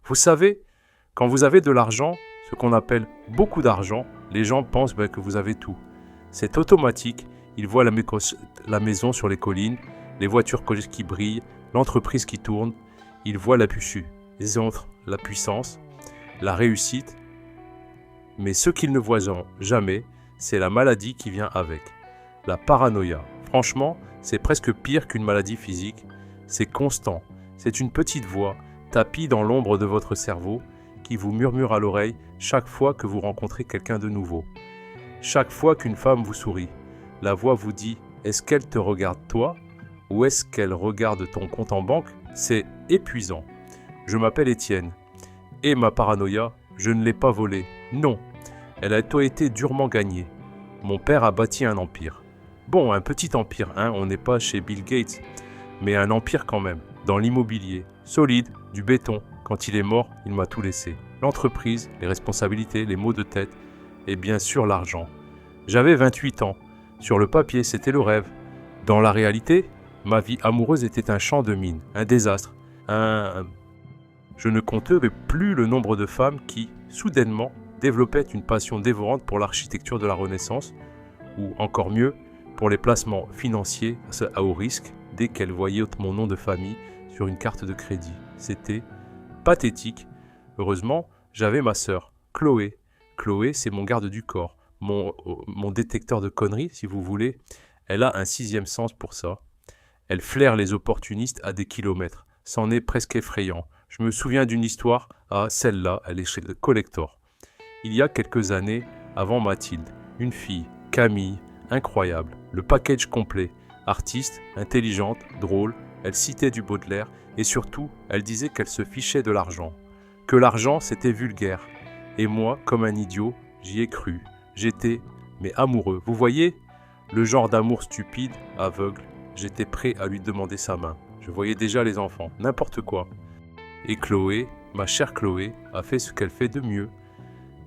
Vous savez, quand vous avez de l'argent, ce qu'on appelle beaucoup d'argent, les gens pensent que vous avez tout. C'est automatique, ils voient la maison sur les collines, les voitures qui brillent, l'entreprise qui tourne, ils voient les autres, la puissance, la réussite. Mais ce qu'ils ne voient jamais, c'est la maladie qui vient avec. La paranoïa. Franchement, c'est presque pire qu'une maladie physique. C'est constant. C'est une petite voix, tapie dans l'ombre de votre cerveau, qui vous murmure à l'oreille chaque fois que vous rencontrez quelqu'un de nouveau. Chaque fois qu'une femme vous sourit, la voix vous dit « Est-ce qu'elle te regarde toi ou est-ce qu'elle regarde ton compte en banque ?» C'est épuisant. Je m'appelle Étienne. Et ma paranoïa, je ne l'ai pas volée. Non, elle a été durement gagnée. Mon père a bâti un empire. Bon, un petit empire, on n'est pas chez Bill Gates, mais un empire quand même, dans l'immobilier, solide, du béton. Quand il est mort, il m'a tout laissé. L'entreprise, les responsabilités, les maux de tête et bien sûr l'argent. J'avais 28 ans. Sur le papier, c'était le rêve. Dans la réalité, ma vie amoureuse était un champ de mines, un désastre, Je ne compterai plus le nombre de femmes qui, soudainement, développaient une passion dévorante pour l'architecture de la Renaissance, ou encore mieux, pour les placements financiers à haut risque dès qu'elles voyaient mon nom de famille sur une carte de crédit. C'était pathétique. Heureusement, j'avais ma sœur, Chloé. Chloé, c'est mon garde du corps, mon détecteur de conneries, si vous voulez. Elle a un 6e sens pour ça. Elle flaire les opportunistes à des kilomètres. C'en est presque effrayant. Je me souviens d'une histoire, celle-là, elle est chez le Collector. Il y a quelques années, avant Mathilde, une fille, Camille, incroyable, le package complet, artiste, intelligente, drôle, elle citait du Baudelaire et surtout, elle disait qu'elle se fichait de l'argent, que l'argent c'était vulgaire. Et moi, comme un idiot, j'y ai cru. J'étais, mais amoureux. Vous voyez, le genre d'amour stupide, aveugle, j'étais prêt à lui demander sa main. Je voyais déjà les enfants, n'importe quoi. Et Chloé, ma chère Chloé, a fait ce qu'elle fait de mieux.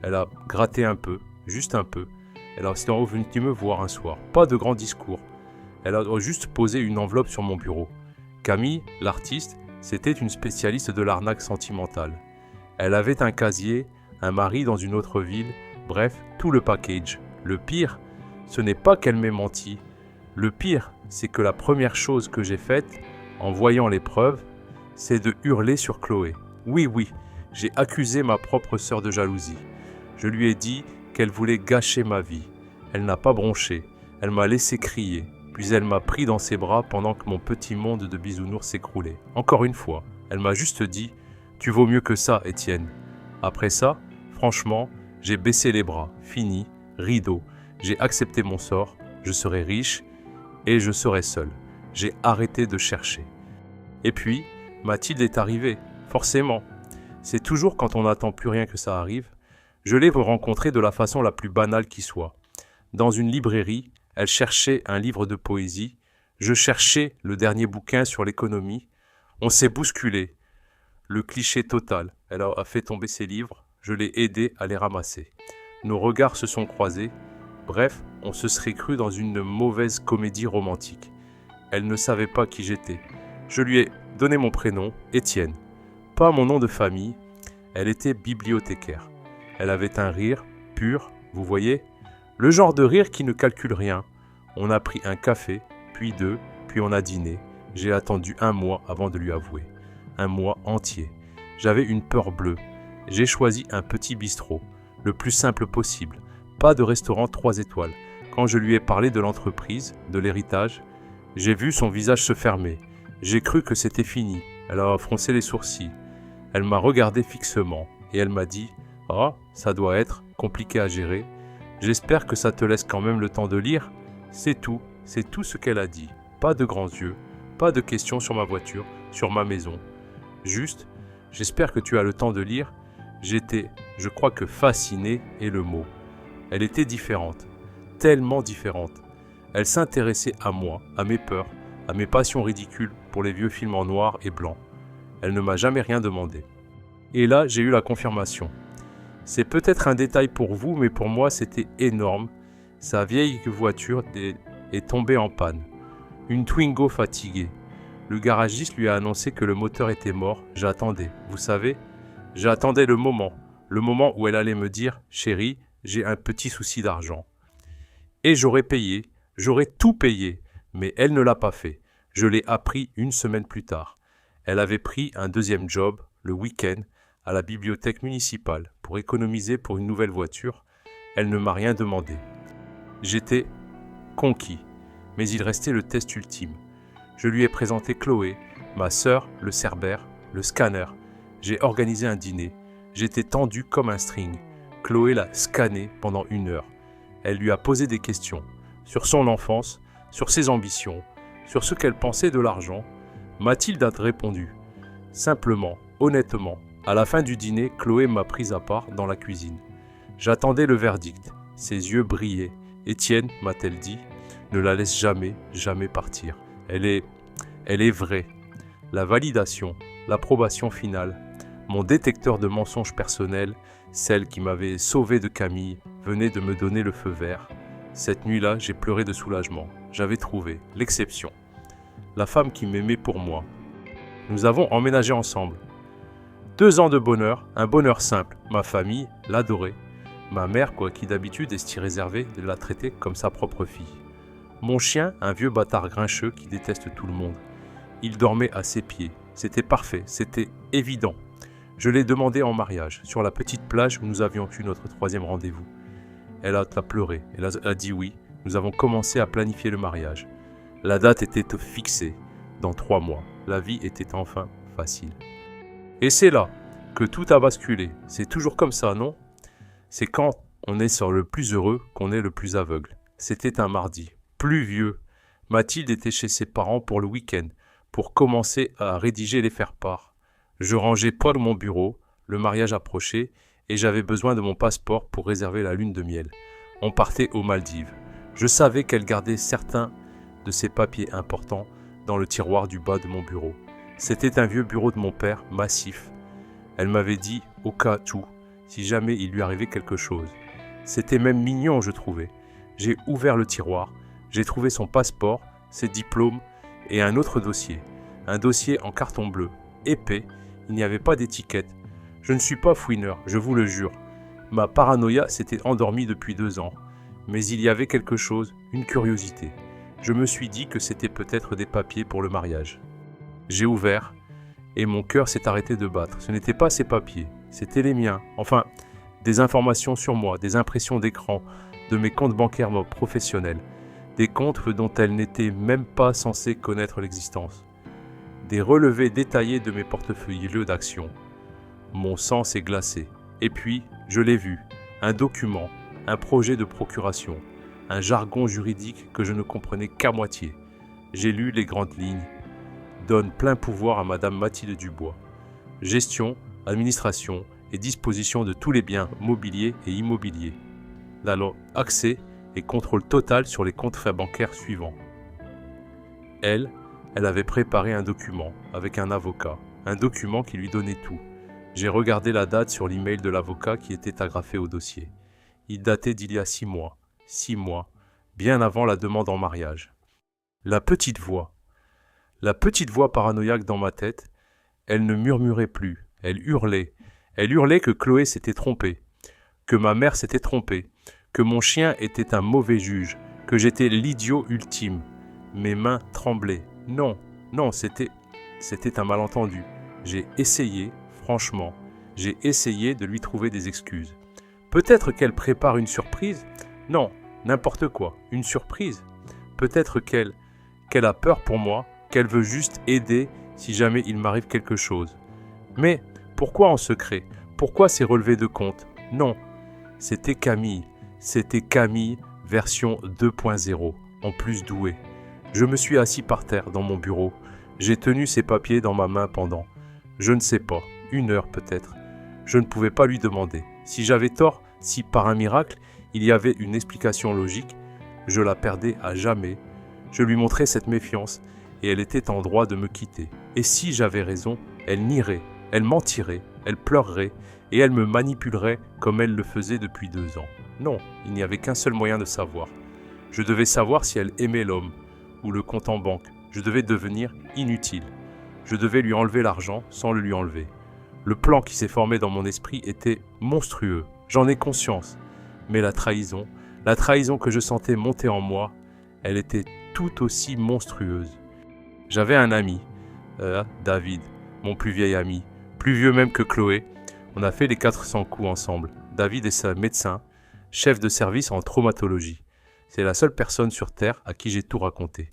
Elle a gratté un peu, juste un peu. Elle s'est revenue me voir un soir. Pas de grand discours. Elle a juste posé une enveloppe sur mon bureau. Camille, l'artiste, c'était une spécialiste de l'arnaque sentimentale. Elle avait un casier, un mari dans une autre ville, bref, tout le package. Le pire, ce n'est pas qu'elle m'ait menti. Le pire, c'est que la première chose que j'ai faite, en voyant les preuves, c'est de hurler sur Chloé. Oui, j'ai accusé ma propre sœur de jalousie. Je lui ai dit qu'elle voulait gâcher ma vie. Elle n'a pas bronché, elle m'a laissé crier, puis elle m'a pris dans ses bras pendant que mon petit monde de bisounours s'écroulait. Encore une fois, elle m'a juste dit « Tu vaux mieux que ça, Étienne ». Après ça, franchement, j'ai baissé les bras, fini, rideau. J'ai accepté mon sort, je serai riche et je serai seul. J'ai arrêté de chercher. Et puis, Mathilde est arrivée, forcément. C'est toujours quand on n'attend plus rien que ça arrive. Je l'ai rencontrée de la façon la plus banale qui soit. Dans une librairie, elle cherchait un livre de poésie. Je cherchais le dernier bouquin sur l'économie. On s'est bousculé. Le cliché total. Elle a fait tomber ses livres. Je l'ai aidée à les ramasser. Nos regards se sont croisés. Bref, on se serait cru dans une mauvaise comédie romantique. Elle ne savait pas qui j'étais. Je lui ai donné mon prénom, Étienne. Pas mon nom de famille. Elle était bibliothécaire. Elle avait un rire pur, vous voyez ? Le genre de rire qui ne calcule rien. On a pris un café, puis 2, puis on a dîné. J'ai attendu 1 mois avant de lui avouer. 1 mois entier. J'avais une peur bleue. J'ai choisi un petit bistrot, le plus simple possible. Pas de restaurant 3 étoiles. Quand je lui ai parlé de l'entreprise, de l'héritage, j'ai vu son visage se fermer. J'ai cru que c'était fini. Elle a froncé les sourcils. Elle m'a regardé fixement et elle m'a dit « Ah, ça doit être compliqué à gérer. J'espère que ça te laisse quand même le temps de lire. » C'est tout ce qu'elle a dit. Pas de grands yeux, pas de questions sur ma voiture, sur ma maison. Juste, j'espère que tu as le temps de lire. J'étais, je crois que fasciné est le mot. Elle était différente, tellement différente. Elle s'intéressait à moi, à mes peurs, à mes passions ridicules pour les vieux films en noir et blanc. Elle ne m'a jamais rien demandé. Et là, j'ai eu la confirmation. C'est peut-être un détail pour vous, mais pour moi, c'était énorme. Sa vieille voiture est tombée en panne. Une Twingo fatiguée. Le garagiste lui a annoncé que le moteur était mort. J'attendais. Vous savez, J'attendais le moment où elle allait me dire « Chérie, j'ai un petit souci d'argent ». Et j'aurais tout payé, mais elle ne l'a pas fait. Je l'ai appris une semaine plus tard. Elle avait pris un deuxième job, le week-end, à la bibliothèque municipale pour économiser pour une nouvelle voiture. Elle ne m'a rien demandé. J'étais conquis, mais il restait le test ultime. Je lui ai présenté Chloé, ma sœur, le cerbère, le scanner. J'ai organisé un dîner. J'étais tendu comme un string. Chloé l'a scanné pendant 1 heure. Elle lui a posé des questions sur son enfance, sur ses ambitions, sur ce qu'elle pensait de l'argent. Mathilde a répondu. Simplement, honnêtement. À la fin du dîner, Chloé m'a prise à part dans la cuisine. J'attendais le verdict. Ses yeux brillaient. « Étienne, m'a-t-elle dit, ne la laisse jamais, jamais partir. Elle est vraie. » La validation, l'approbation finale, mon détecteur de mensonges personnels, celle qui m'avait sauvé de Camille, venait de me donner le feu vert. Cette nuit-là, j'ai pleuré de soulagement. J'avais trouvé l'exception. La femme qui m'aimait pour moi. Nous avons emménagé ensemble. 2 ans de bonheur, un bonheur simple. Ma famille l'adorait. Ma mère, qui d'habitude est si réservée, la traitait comme sa propre fille. Mon chien, un vieux bâtard grincheux qui déteste tout le monde. Il dormait à ses pieds. C'était parfait, c'était évident. Je l'ai demandé en mariage, sur la petite plage où nous avions eu notre 3e rendez-vous. Elle a pleuré, elle a dit oui. Nous avons commencé à planifier le mariage. La date était fixée, dans 3 mois. La vie était enfin facile. Et c'est là que tout a basculé. C'est toujours comme ça, non ? C'est quand on est sur le plus heureux qu'on est le plus aveugle. C'était un mardi, pluvieux. Mathilde était chez ses parents pour le week-end, pour commencer à rédiger les faire-part. Je rangeais Paul mon bureau, le mariage approchait, et j'avais besoin de mon passeport pour réserver la lune de miel. On partait aux Maldives. Je savais qu'elle gardait certains de ses papiers importants dans le tiroir du bas de mon bureau. C'était un vieux bureau de mon père, massif. Elle m'avait dit, au cas où, si jamais il lui arrivait quelque chose. C'était même mignon, je trouvais. J'ai ouvert le tiroir, j'ai trouvé son passeport, ses diplômes et un autre dossier. Un dossier en carton bleu, épais, il n'y avait pas d'étiquette. Je ne suis pas fouineur, je vous le jure. Ma paranoïa s'était endormie depuis 2 ans. Mais il y avait quelque chose, une curiosité. Je me suis dit que c'était peut-être des papiers pour le mariage. J'ai ouvert et mon cœur s'est arrêté de battre. Ce n'étaient pas ces papiers, c'étaient les miens. Enfin, des informations sur moi, des impressions d'écran, de mes comptes bancaires professionnels, des comptes dont elle n'était même pas censée connaître l'existence, des relevés détaillés de mes portefeuilles d'actions. Mon sang s'est glacé. Et puis, je l'ai vu, un document, un projet de procuration, un jargon juridique que je ne comprenais qu'à moitié. J'ai lu les grandes lignes. Donne plein pouvoir à Madame Mathilde Dubois. Gestion, administration et disposition de tous les biens mobiliers et immobiliers. Alors, accès et contrôle total sur les comptes bancaires suivants. Elle avait préparé un document avec un avocat, un document qui lui donnait tout. J'ai regardé la date sur l'email de l'avocat qui était agrafé au dossier. Il datait d'il y a 6 mois. 6 mois, bien avant la demande en mariage. La petite voix paranoïaque dans ma tête, elle ne murmurait plus, elle hurlait. Elle hurlait que Chloé s'était trompée, que ma mère s'était trompée, que mon chien était un mauvais juge, que j'étais l'idiot ultime. Mes mains tremblaient. Non, c'était un malentendu. J'ai essayé, franchement, j'ai essayé de lui trouver des excuses. Peut-être qu'elle prépare une surprise ? Non, n'importe quoi, une surprise. Peut-être qu'elle a peur pour moi, qu'elle veut juste aider si jamais il m'arrive quelque chose. Mais pourquoi en secret ? Pourquoi ces relevés de compte ? Non, c'était Camille version 2.0, en plus douée. Je me suis assis par terre dans mon bureau. J'ai tenu ces papiers dans ma main pendant, je ne sais pas, 1 heure peut-être. Je ne pouvais pas lui demander. Si j'avais tort, si par un miracle, il y avait une explication logique, je la perdais à jamais. Je lui montrais cette méfiance et elle était en droit de me quitter. Et si j'avais raison, elle nierait, elle mentirait, elle pleurerait et elle me manipulerait comme elle le faisait depuis 2 ans. Non, il n'y avait qu'un seul moyen de savoir. Je devais savoir si elle aimait l'homme ou le compte en banque. Je devais devenir inutile. Je devais lui enlever l'argent sans le lui enlever. Le plan qui s'est formé dans mon esprit était monstrueux. J'en ai conscience. Mais la trahison que je sentais monter en moi, elle était tout aussi monstrueuse. J'avais un ami, David, mon plus vieil ami, plus vieux même que Chloé. On a fait les 400 coups ensemble. David est médecin, chef de service en traumatologie. C'est la seule personne sur Terre à qui j'ai tout raconté.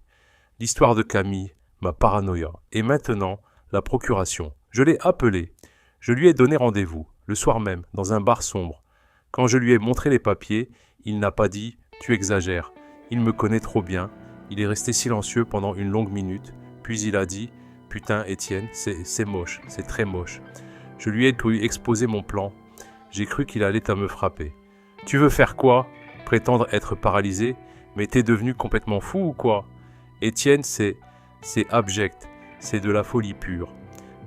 L'histoire de Camille, ma paranoïa, et maintenant, la procuration. Je l'ai appelé. Je lui ai donné rendez-vous, le soir même, dans un bar sombre. Quand je lui ai montré les papiers, il n'a pas dit « tu exagères ». Il me connaît trop bien. Il est resté silencieux pendant une longue minute, puis il a dit « putain, Étienne, c'est moche, c'est très moche ». Je lui ai exposé mon plan. J'ai cru qu'il allait à me frapper. « Tu veux faire quoi ? Prétendre être paralysé ? Mais t'es devenu complètement fou ou quoi ? Étienne, c'est abject, c'est de la folie pure.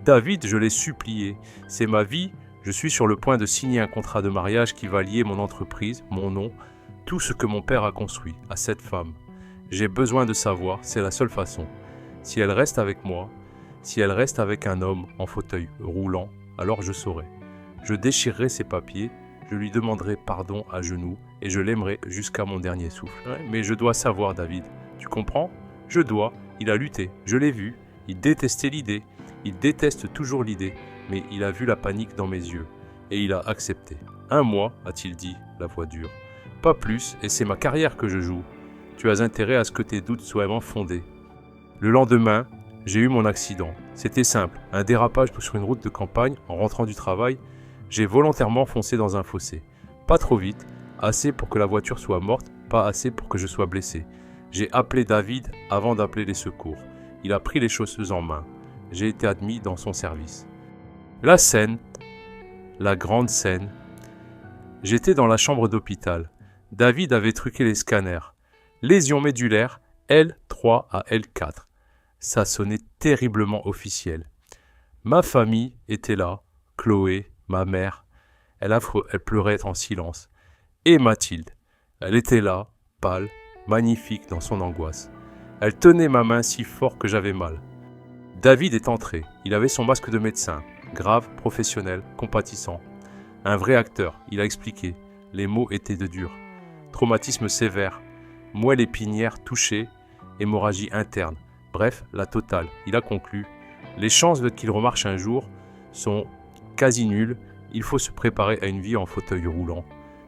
David, je l'ai supplié, c'est ma vie, je suis sur le point de signer un contrat de mariage qui va lier mon entreprise, mon nom, tout ce que mon père a construit, à cette femme. J'ai besoin de savoir, c'est la seule façon. Si elle reste avec moi, si elle reste avec un homme en fauteuil roulant, alors je saurai. Je déchirerai ses papiers, je lui demanderai pardon à genoux et je l'aimerai jusqu'à mon dernier souffle. Ouais, mais je dois savoir, David, tu comprends ? Je dois, il a lutté, je l'ai vu, il détestait l'idée. Il déteste toujours l'idée, mais il a vu la panique dans mes yeux, et il a accepté. 1 mois, a-t-il dit, la voix dure. Pas plus, et c'est ma carrière que je joue. Tu as intérêt à ce que tes doutes soient vraiment fondés. Le lendemain, j'ai eu mon accident. C'était simple, un dérapage sur une route de campagne, en rentrant du travail, j'ai volontairement foncé dans un fossé. Pas trop vite, assez pour que la voiture soit morte, pas assez pour que je sois blessé. J'ai appelé David avant d'appeler les secours. Il a pris les choses en main. J'ai été admis dans son service. La scène, la grande scène. J'étais dans la chambre d'hôpital. David avait truqué les scanners. Lésion médulaire L3 à L4. Ça sonnait terriblement officiel. Ma famille était là. Chloé, ma mère. Elle pleurait en silence. Et Mathilde. Elle était là, pâle, magnifique dans son angoisse. Elle tenait ma main si fort que j'avais mal. David est entré. Il avait son masque de médecin. Grave, professionnel, compatissant. Un vrai acteur, il a expliqué. Les mots étaient de durs. Traumatisme sévère. Moelle épinière touchée. Hémorragie interne. Bref, la totale. Il a conclu. Les chances qu'il remarche un jour sont quasi nulles. Il faut se préparer à une vie en fauteuil roulant.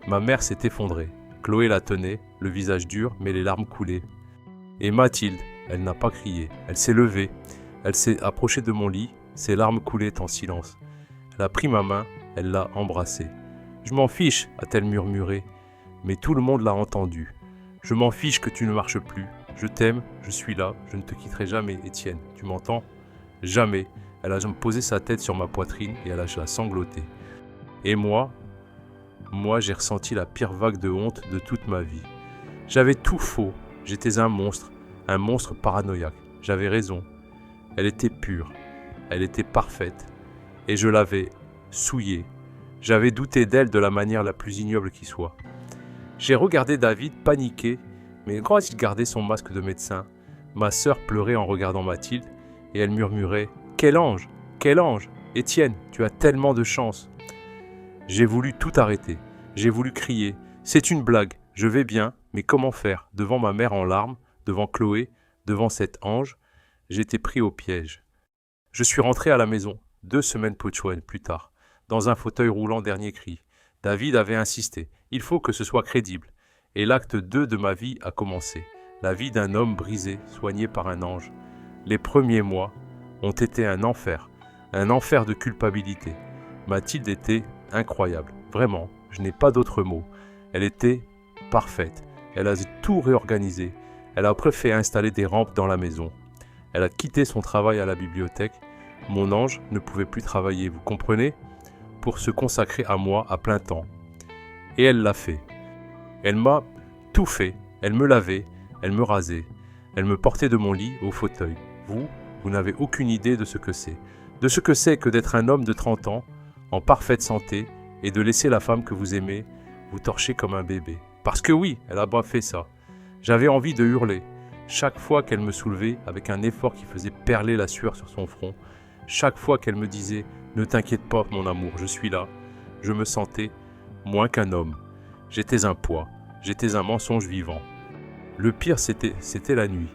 Ma mère s'est effondrée. Chloé la tenait, le visage dur, mais les larmes coulaient. Et Mathilde, elle n'a pas crié. Elle s'est levée. Elle s'est approchée de mon lit. Ses larmes coulaient en silence. Elle a pris ma main. Elle l'a embrassée. « Je m'en fiche » a-t-elle murmuré. Mais tout le monde l'a entendu. « Je m'en fiche que tu ne marches plus. Je t'aime, je suis là, je ne te quitterai jamais, Étienne. Tu m'entends ? Jamais. » Elle a posé sa tête sur ma poitrine et elle a sangloté. Et moi, j'ai ressenti la pire vague de honte de toute ma vie. J'avais tout faux. J'étais un monstre paranoïaque. J'avais raison. Elle était pure. Elle était parfaite. Et je l'avais souillée. J'avais douté d'elle de la manière la plus ignoble qui soit. J'ai regardé David paniqué, mais quand il gardait son masque de médecin, ma sœur pleurait en regardant Mathilde et elle murmurait « Quel ange ! Quel ange ! Étienne, tu as tellement de chance !» J'ai voulu tout arrêter. J'ai voulu crier « C'est une blague, je vais bien, mais comment faire ?» Devant ma mère en larmes, devant Chloé, devant cet ange, j'étais pris au piège. Je suis rentré à la maison, 2 semaines plus tard, dans un fauteuil roulant dernier cri. David avait insisté. Il faut que ce soit crédible. Et l'acte 2 de ma vie a commencé. La vie d'un homme brisé, soigné par un ange. Les premiers mois ont été un enfer de culpabilité. Mathilde était incroyable. Vraiment, je n'ai pas d'autre mot. Elle était parfaite. Elle a tout réorganisé. Elle a préféré installer des rampes dans la maison. Elle a quitté son travail à la bibliothèque. Mon ange ne pouvait plus travailler, vous comprenez ? Pour se consacrer à moi à plein temps. Et elle l'a fait. Elle m'a tout fait. Elle me lavait, elle me rasait. Elle me portait de mon lit au fauteuil. Vous n'avez aucune idée de ce que c'est. De ce que c'est que d'être un homme de 30 ans, en parfaite santé, et de laisser la femme que vous aimez vous torcher comme un bébé. Parce que oui, elle a bien fait ça. J'avais envie de hurler. Chaque fois qu'elle me soulevait, avec un effort qui faisait perler la sueur sur son front, Chaque fois qu'elle me disait « Ne t'inquiète pas, mon amour, je suis là », je me sentais moins qu'un homme. J'étais un poids, j'étais un mensonge vivant. Le pire, c'était la nuit.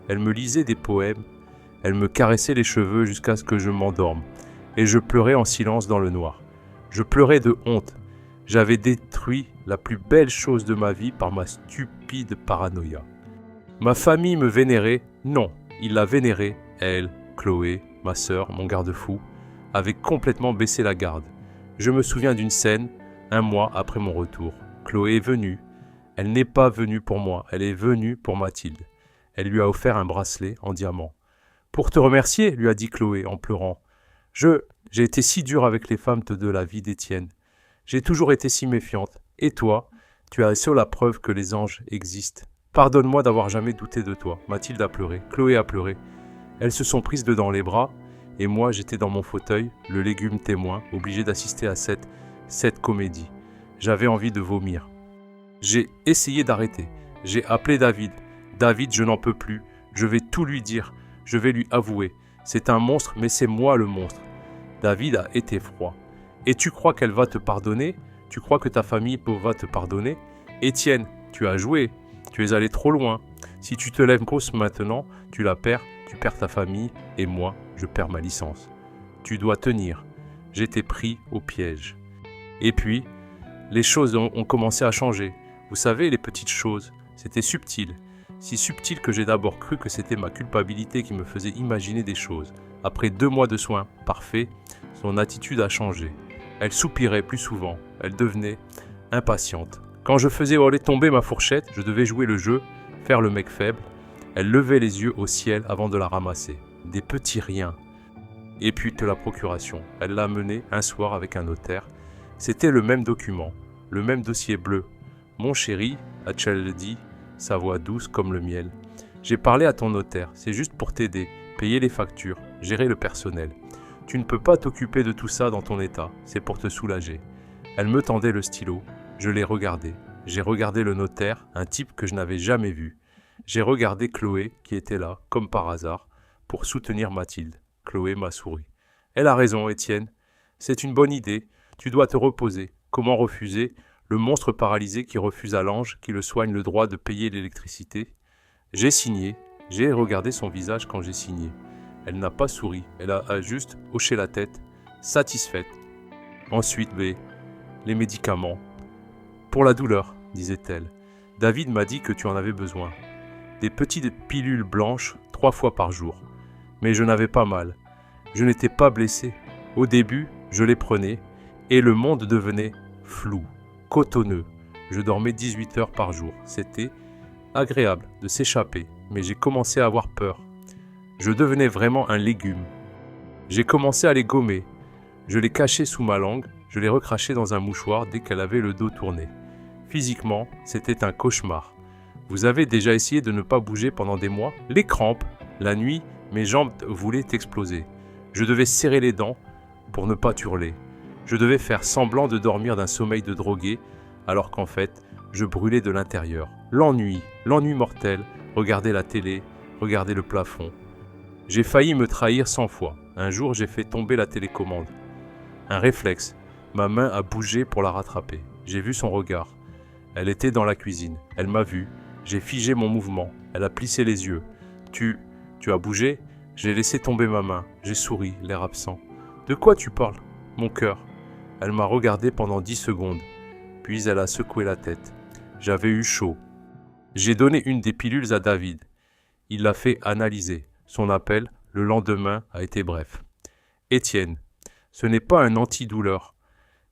Elle me lisait des poèmes, elle me caressait les cheveux jusqu'à ce que je m'endorme, et je pleurais en silence dans le noir. Je pleurais de honte. J'avais détruit la plus belle chose de ma vie par ma stupide paranoïa. Ma famille me vénérait, non, ils la vénéraient, elle, Chloé, ma sœur, mon garde-fou, avait complètement baissé la garde. Je me souviens d'une scène, un mois après mon retour. Chloé est venue. Elle n'est pas venue pour moi, elle est venue pour Mathilde. Elle lui a offert un bracelet en diamant. « Pour te remercier, lui a dit Chloé en pleurant. J'ai été si dur avec les femmes de la vie d'Étienne. J'ai toujours été si méfiante. Et toi, tu as seule la preuve que les anges existent. Pardonne-moi d'avoir jamais douté de toi. » Mathilde a pleuré, Chloé a pleuré. Elles se sont prises dedans les bras, et moi j'étais dans mon fauteuil, le légume témoin, obligé d'assister à cette comédie. J'avais envie de vomir. J'ai essayé d'arrêter. J'ai appelé David. David, je n'en peux plus. Je vais tout lui dire. Je vais lui avouer. C'est un monstre, mais c'est moi le monstre. David a été froid. Et tu crois qu'elle va te pardonner? Tu crois que ta famille va te pardonner? Étienne, tu as joué. Tu es allé trop loin. Si tu te lèves cause maintenant, tu la perds. Tu perds ta famille. Et moi, je perds ma licence. Tu dois tenir. J'étais pris au piège. Et puis, les choses ont commencé à changer. Vous savez, les petites choses, c'était subtil. Si subtil que j'ai d'abord cru que c'était ma culpabilité qui me faisait imaginer des choses. Après 2 mois de soins parfaits, son attitude a changé. Elle soupirait plus souvent, elle devenait impatiente. Quand je faisais tomber ma fourchette, je devais jouer le jeu, faire le mec faible. Elle levait les yeux au ciel avant de la ramasser. Des petits riens. Et puis de la procuration. Elle l'a menée un soir avec un notaire. C'était le même document, le même dossier bleu. Mon chéri, a-t-elle dit, sa voix douce comme le miel. J'ai parlé à ton notaire, c'est juste pour t'aider, payer les factures, gérer le personnel. Tu ne peux pas t'occuper de tout ça dans ton état, c'est pour te soulager. Elle me tendait le stylo, je l'ai regardé. J'ai regardé le notaire, un type que je n'avais jamais vu. J'ai regardé Chloé, qui était là, comme par hasard, pour soutenir Mathilde. Chloé m'a souri. Elle a raison, Étienne. C'est une bonne idée. Tu dois te reposer. Comment refuser le monstre paralysé qui refuse à l'ange qui le soigne le droit de payer l'électricité? J'ai signé. J'ai regardé son visage quand j'ai signé. Elle n'a pas souri. Elle a juste hoché la tête, satisfaite. Ensuite, les médicaments. Pour la douleur, disait-elle. David m'a dit que tu en avais besoin. Des petites pilules blanches 3 fois par jour. Mais je n'avais pas mal. Je n'étais pas blessé. Au début, je les prenais et le monde devenait flou, cotonneux. Je dormais 18 heures par jour. C'était agréable de s'échapper, mais j'ai commencé à avoir peur. Je devenais vraiment un légume. J'ai commencé à les gommer. Je les cachais sous ma langue, je les recrachais dans un mouchoir dès qu'elle avait le dos tourné. Physiquement, c'était un cauchemar. Vous avez déjà essayé de ne pas bouger pendant des mois? Les crampes, la nuit, mes jambes voulaient exploser. Je devais serrer les dents pour ne pas hurler. Je devais faire semblant de dormir d'un sommeil de drogué, alors qu'en fait, je brûlais de l'intérieur. L'ennui mortel, regarder la télé, regarder le plafond. J'ai failli me trahir 100 fois. Un jour, j'ai fait tomber la télécommande. Un réflexe. Ma main a bougé pour la rattraper. J'ai vu son regard. Elle était dans la cuisine. Elle m'a vu. J'ai figé mon mouvement. Elle a plissé les yeux. Tu as bougé? J'ai laissé tomber ma main. J'ai souri, l'air absent. De quoi tu parles? Mon cœur. Elle m'a regardé pendant 10 secondes. Puis elle a secoué la tête. J'avais eu chaud. J'ai donné une des pilules à David. Il l'a fait analyser. Son appel, le lendemain, a été bref. Étienne, ce n'est pas un antidouleur.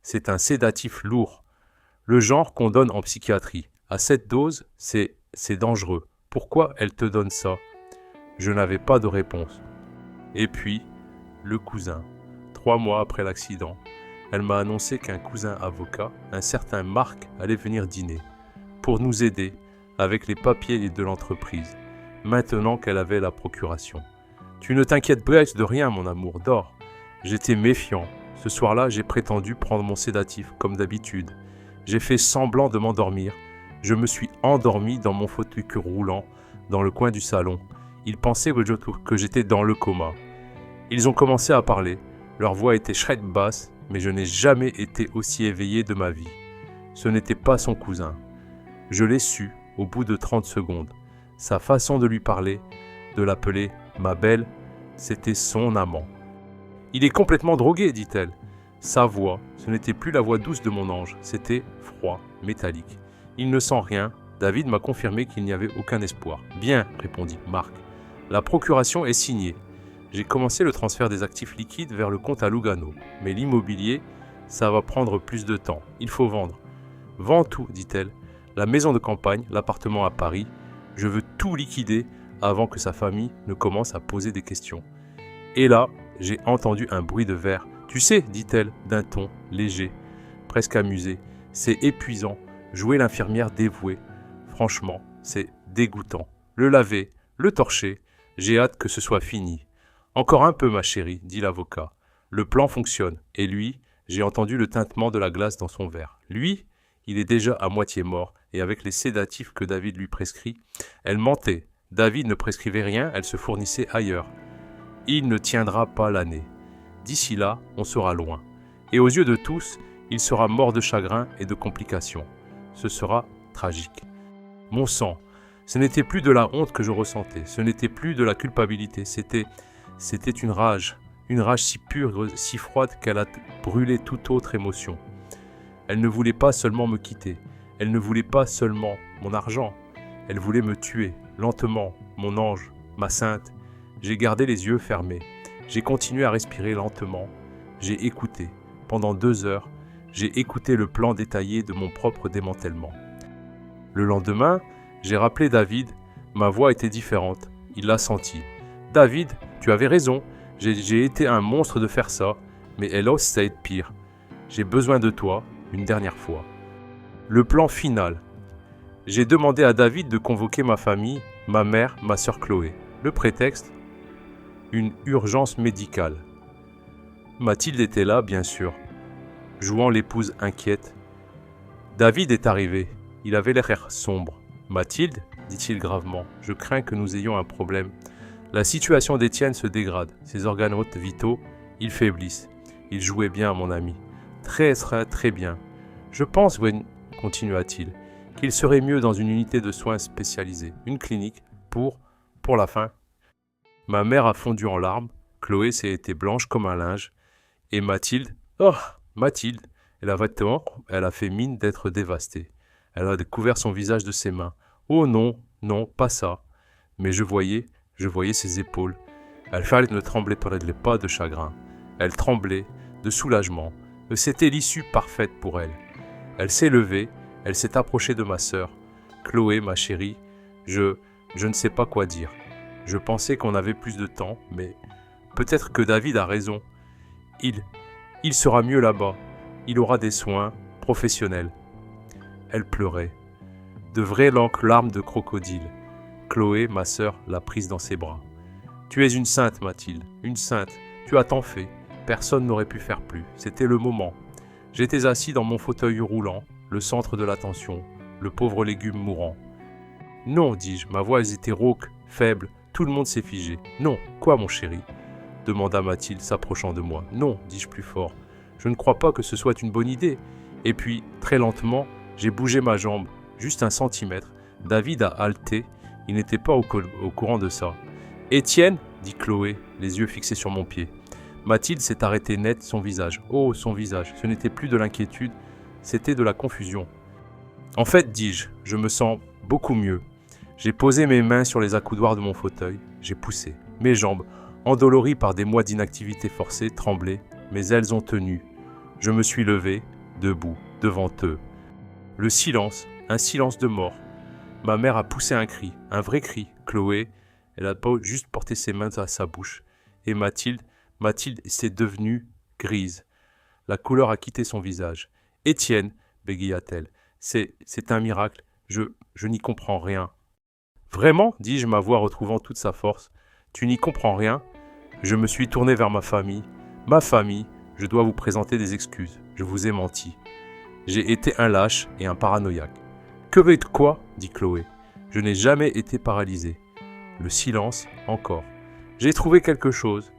C'est un sédatif lourd. Le genre qu'on donne en psychiatrie. À cette dose, c'est dangereux. Pourquoi elle te donne ça? Je n'avais pas de réponse. Et puis, le cousin. 3 mois après l'accident, elle m'a annoncé qu'un cousin avocat, un certain Marc, allait venir dîner. Pour nous aider, avec les papiers de l'entreprise, maintenant qu'elle avait la procuration. Tu ne t'inquiètes de rien, mon amour, dors. J'étais méfiant. Ce soir-là, j'ai prétendu prendre mon sédatif, comme d'habitude. J'ai fait semblant de m'endormir. Je me suis endormi dans mon fauteuil roulant, dans le coin du salon. Il pensait que j'étais dans le coma. Ils ont commencé à parler. Leur voix était shred basse, mais je n'ai jamais été aussi éveillé de ma vie. Ce n'était pas son cousin. Je l'ai su au bout de 30 secondes. Sa façon de lui parler, de l'appeler « ma belle », c'était son amant. « Il est complètement drogué », dit-elle. Sa voix, ce n'était plus la voix douce de mon ange, c'était froid, métallique. « Il ne sent rien. » David m'a confirmé qu'il n'y avait aucun espoir. « Bien, » répondit Marc. « La procuration est signée. J'ai commencé le transfert des actifs liquides vers le compte à Lugano. Mais l'immobilier, ça va prendre plus de temps. Il faut vendre. »« Vends tout, » dit-elle. « La maison de campagne, l'appartement à Paris. Je veux tout liquider avant que sa famille ne commence à poser des questions. » Et là, j'ai entendu un bruit de verre. « Tu sais, » dit-elle d'un ton léger, presque amusé, « c'est épuisant, jouer l'infirmière dévouée. Franchement, c'est dégoûtant. Le laver, le torcher, j'ai hâte que ce soit fini. »« Encore un peu, ma chérie, » dit l'avocat. « Le plan fonctionne. Et lui, j'ai entendu le tintement de la glace dans son verre. Lui, il est déjà à moitié mort, et avec les sédatifs que David lui prescrit, elle mentait. David ne prescrivait rien, elle se fournissait ailleurs. Il ne tiendra pas l'année. D'ici là, on sera loin. Et aux yeux de tous, il sera mort de chagrin et de complications. Ce sera tragique. Mon sang, ce n'était plus de la honte que je ressentais, ce n'était plus de la culpabilité, c'était une rage si pure, si froide qu'elle a brûlé toute autre émotion. Elle ne voulait pas seulement me quitter, elle ne voulait pas seulement mon argent, elle voulait me tuer, lentement, mon ange, ma sainte. J'ai gardé les yeux fermés, j'ai continué à respirer lentement, j'ai écouté. Pendant 2 heures, j'ai écouté le plan détaillé de mon propre démantèlement. Le lendemain, j'ai rappelé David, ma voix était différente, il l'a senti. « David, tu avais raison, j'ai été un monstre de faire ça, mais hélas, ça a été pire. J'ai besoin de toi, une dernière fois. » Le plan final. J'ai demandé à David de convoquer ma famille, ma mère, ma sœur Chloé. Le prétexte ? Une urgence médicale. Mathilde était là, bien sûr, jouant l'épouse inquiète. David est arrivé. Il avait l'air sombre. « Mathilde, » dit-il gravement, « je crains que nous ayons un problème. La situation d'Étienne se dégrade. Ses organes vitaux, ils faiblissent. Il jouait bien, mon ami. Très bien. Je pense, Wayne, continua-t-il, qu'il serait mieux dans une unité de soins spécialisée, une clinique, pour la fin. » Ma mère a fondu en larmes. Chloé s'est été blanche comme un linge. Et Mathilde, Mathilde, elle a fait mine d'être dévastée. Elle a découvert son visage de ses mains. Oh non, pas ça. Mais je voyais ses épaules. Elle ne tremblait pas de chagrin. Elle tremblait de soulagement. C'était l'issue parfaite pour elle. Elle s'est levée, elle s'est approchée de ma sœur. Chloé, ma chérie, je ne sais pas quoi dire. Je pensais qu'on avait plus de temps, mais peut-être que David a raison. Il sera mieux là-bas. Il aura des soins professionnels. Elle pleurait. De vraies larmes de crocodile. Chloé, ma sœur, l'a prise dans ses bras. « Tu es une sainte, Mathilde, une sainte. Tu as tant fait. Personne n'aurait pu faire plus. C'était le moment. J'étais assis dans mon fauteuil roulant, le centre de l'attention, le pauvre légume mourant. Non, dis-je, ma voix était rauque, faible, tout le monde s'est figé. Non, quoi, mon chéri ? Demanda Mathilde, s'approchant de moi. Non, dis-je plus fort. Je ne crois pas que ce soit une bonne idée. Et puis, très lentement, j'ai bougé ma jambe, juste 1 centimètre. David a halté, il n'était pas au courant de ça. « Étienne » dit Chloé, les yeux fixés sur mon pied. Mathilde s'est arrêtée net, son visage. Oh, son visage, ce n'était plus de l'inquiétude, c'était de la confusion. « En fait, dis-je, je me sens beaucoup mieux. » J'ai posé mes mains sur les accoudoirs de mon fauteuil, j'ai poussé. Mes jambes, endolories par des mois d'inactivité forcée, tremblaient, mais elles ont tenu. Je me suis levé, debout, devant eux. Le silence, un silence de mort. Ma mère a poussé un cri, un vrai cri. Chloé, elle a pas juste porté ses mains à sa bouche. Et Mathilde s'est devenue grise. La couleur a quitté son visage. « Étienne, bégaya-t-elle, c'est un miracle. Je n'y comprends rien. »« Vraiment ?» dis-je, ma voix retrouvant toute sa force. « Tu n'y comprends rien ?» Je me suis tourné vers ma famille. « Ma famille, je dois vous présenter des excuses. Je vous ai menti. J'ai été un lâche et un paranoïaque. »« Que veux-tu quoi ?» dit Chloé. « Je n'ai jamais été paralysé. » Le silence, encore. « J'ai trouvé quelque chose. »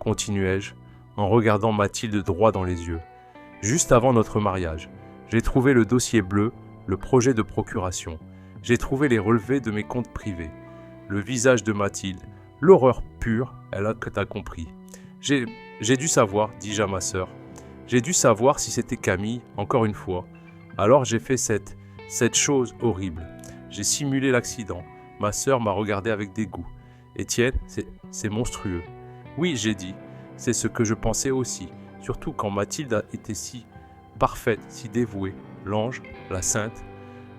continuai-je, en regardant Mathilde droit dans les yeux. Juste avant notre mariage, j'ai trouvé le dossier bleu, le projet de procuration. J'ai trouvé les relevés de mes comptes privés. Le visage de Mathilde, l'horreur pure, elle a que t'as compris. J'ai dû savoir, dis-je à ma sœur. J'ai dû savoir si c'était Camille, encore une fois. Alors j'ai fait cette chose horrible. J'ai simulé l'accident. Ma sœur m'a regardé avec dégoût. Étienne, c'est monstrueux. Oui, j'ai dit, c'est ce que je pensais aussi, surtout quand Mathilde était si parfaite, si dévouée, l'ange, la sainte.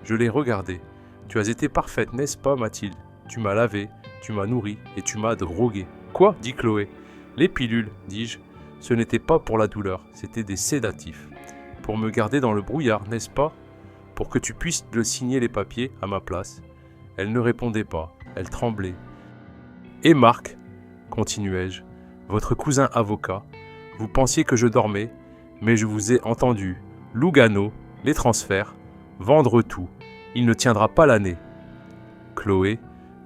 Je l'ai regardée. Tu as été parfaite, n'est-ce pas, Mathilde? Tu m'as lavé, tu m'as nourri et tu m'as drogué. Quoi? Dit Chloé. Les pilules, dis-je, ce n'était pas pour la douleur, c'était des sédatifs. Pour me garder dans le brouillard, n'est-ce pas? Pour que tu puisses le signer les papiers à ma place. Elle ne répondait pas, elle tremblait. Et Marc, continuai-je, votre cousin avocat, vous pensiez que je dormais, mais je vous ai entendu. Lugano, les transferts, vendre tout, il ne tiendra pas l'année. Chloé,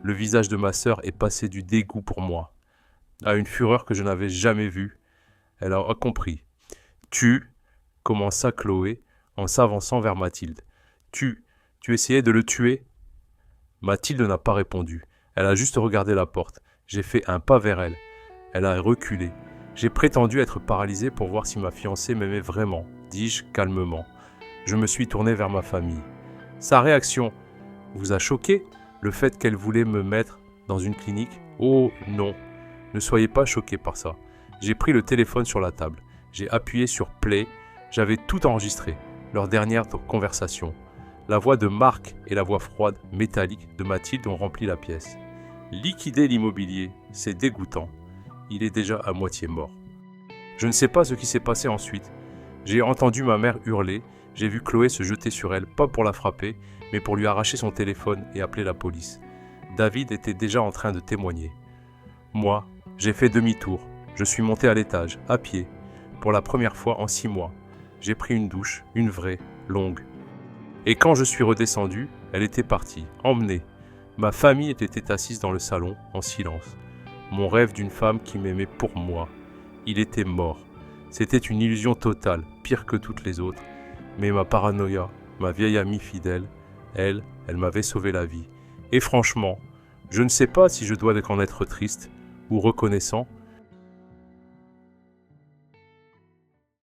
le visage de ma sœur est passé du dégoût pour moi, à une fureur que je n'avais jamais vue. Elle a compris. Tu, commença Chloé en s'avançant vers Mathilde. Tu essayais de le tuer? Mathilde n'a pas répondu. Elle a juste regardé la porte. J'ai fait un pas vers elle. Elle a reculé. J'ai prétendu être paralysé pour voir si ma fiancée m'aimait vraiment, dis-je calmement. Je me suis tourné vers ma famille. Sa réaction vous a choqué? Le fait qu'elle voulait me mettre dans une clinique? Oh non, ne soyez pas choqués par ça. J'ai pris le téléphone sur la table. J'ai appuyé sur play. J'avais tout enregistré. Leur dernière conversation. La voix de Marc et la voix froide, métallique de Mathilde ont rempli la pièce. Liquider l'immobilier, c'est dégoûtant. Il est déjà à moitié mort. Je ne sais pas ce qui s'est passé ensuite. J'ai entendu ma mère hurler. J'ai vu Chloé se jeter sur elle, pas pour la frapper, mais pour lui arracher son téléphone et appeler la police. David était déjà en train de témoigner. Moi, j'ai fait demi-tour. Je suis monté à l'étage, à pied, pour la première fois en 6 mois. J'ai pris une douche, une vraie, longue. Et quand je suis redescendu, elle était partie, emmenée. Ma famille était assise dans le salon, en silence. Mon rêve d'une femme qui m'aimait pour moi. Il était mort. C'était une illusion totale, pire que toutes les autres. Mais ma paranoïa, ma vieille amie fidèle, elle m'avait sauvé la vie. Et franchement, je ne sais pas si je dois en être triste ou reconnaissant,